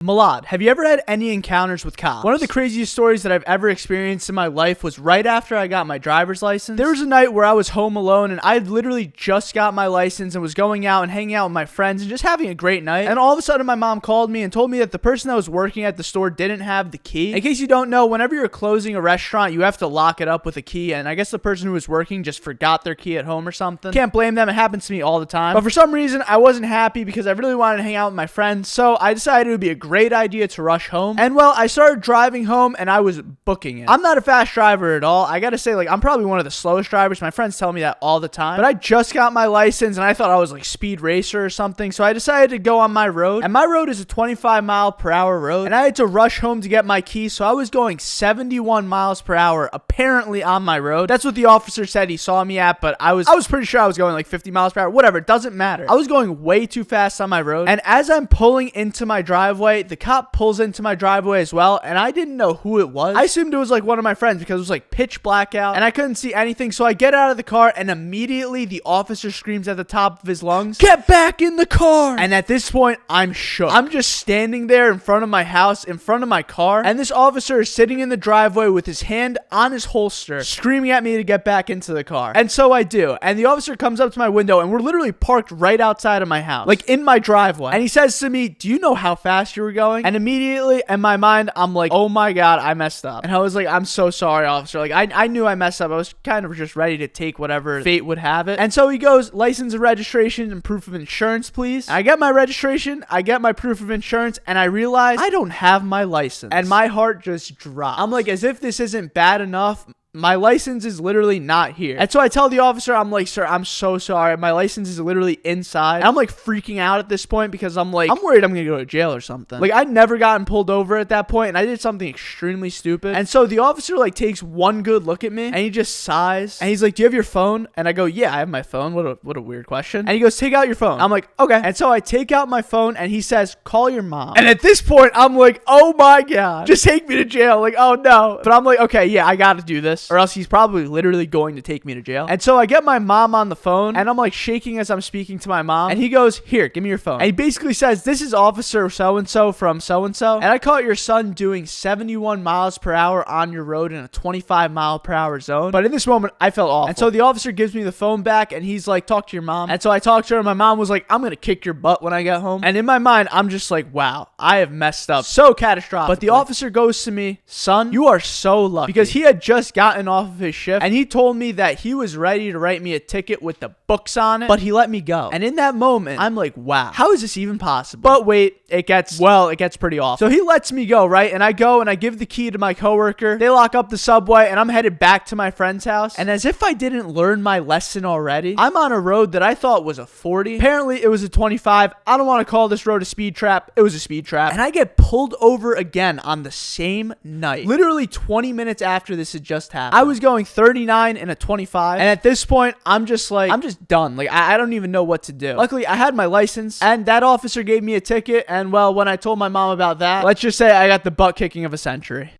Milad, have you ever had any encounters with cops? One of the craziest stories that I've ever experienced in my life was right after I got my driver's license. There was a night where I was home alone and I had literally just got my license and was going out and hanging out with my friends and just having a great night. And all of a sudden my mom called me and told me that the person that was working at the store didn't have the key. In case you don't know, whenever you're closing a restaurant, you have to lock it up with a key. And I guess the person who was working just forgot their key at home or something. Can't blame them. It happens to me all the time. But for some reason, I wasn't happy because I really wanted to hang out with my friends. So I decided it would be a great idea to rush home. And well, I started driving home and I was booking it. I'm not a fast driver at all. I gotta say, like, I'm probably one of the slowest drivers. My friends tell me that all the time. But I just got my license and I thought I was like speed racer or something. So I decided to go on my road. And my road is a 25-mile-per-hour road. And I had to rush home to get my keys. So I was going 71 miles per hour apparently on my road. That's what the officer said he saw me at, but I was pretty sure I was going like 50 miles per hour. Whatever, it doesn't matter. I was going way too fast on my road. And as I'm pulling into my driveway, the cop pulls into my driveway as well, and I didn't know who it was. I assumed it was like one of my friends because it was like pitch black out and I couldn't see anything. So I get out of the car and immediately the officer screams at the top of his lungs, "Get back in the car!" And at this point, I'm shook. I'm just standing there in front of my house, in front of my car, and this officer is sitting in the driveway with his hand on his holster, screaming at me to get back into the car. And so I do. And the officer comes up to my window, and we're literally parked right outside of my house, like in my driveway. And he says to me, "Do you know how fast you were going?" And immediately in my mind, I'm like, oh my God, I messed up. And I was like, I'm so sorry, officer. Like, I knew I messed up. I was kind of just ready to take whatever fate would have it. And so he goes, "License and registration and proof of insurance, please." I get my registration, I get my proof of insurance, and I realize I don't have my license. And my heart just dropped. I'm like, as if this isn't bad enough, my license is literally not here. And so I tell the officer, I'm like, "Sir, I'm so sorry. My license is literally inside." And I'm like freaking out at this point because I'm like, I'm worried I'm gonna go to jail or something. Like, I'd never gotten pulled over at that point and I did something extremely stupid. And so the officer like takes one good look at me and he just sighs and he's like, "Do you have your phone?" And I go, "Yeah, I have my phone." What a weird question. And he goes, "Take out your phone." I'm like, "Okay." And so I take out my phone and he says, "Call your mom." And at this point, I'm like, oh my God, just take me to jail. Like, oh no. But I'm like, okay, yeah, I gotta do this, or else he's probably literally going to take me to jail. And so I get my mom on the phone and I'm like shaking as I'm speaking to my mom. And he goes, "Here, give me your phone." And he basically says, "This is Officer so-and-so from so-and-so. And I caught your son doing 71 miles per hour on your road in a 25-mile-per-hour zone." But in this moment, I felt awful. And so the officer gives me the phone back and he's like, "Talk to your mom." And so I talked to her and my mom was like, "I'm going to kick your butt when I get home." And in my mind, I'm just like, wow, I have messed up so catastrophic. But the officer goes to me, "Son, you are so lucky," because he had just gotten off of his shift and he told me that he was ready to write me a ticket with the books on it, but he let me go. And in that moment, I'm like, wow, how is this even possible? But wait, it gets pretty awful. So he lets me go, right? And I go and I give the key to my coworker. They lock up the subway and I'm headed back to my friend's house. And as if I didn't learn my lesson already, I'm on a road that I thought was a 40. Apparently it was a 25. I don't want to call this road a speed trap. It was a speed trap. And I get pulled over again on the same night. Literally 20 minutes after this had just happened. I was going 39 and a 25. And at this point, I'm just done. Like, I don't even know what to do. Luckily, I had my license and that officer gave me a ticket. And well, when I told my mom about that, let's just say I got the butt kicking of a century.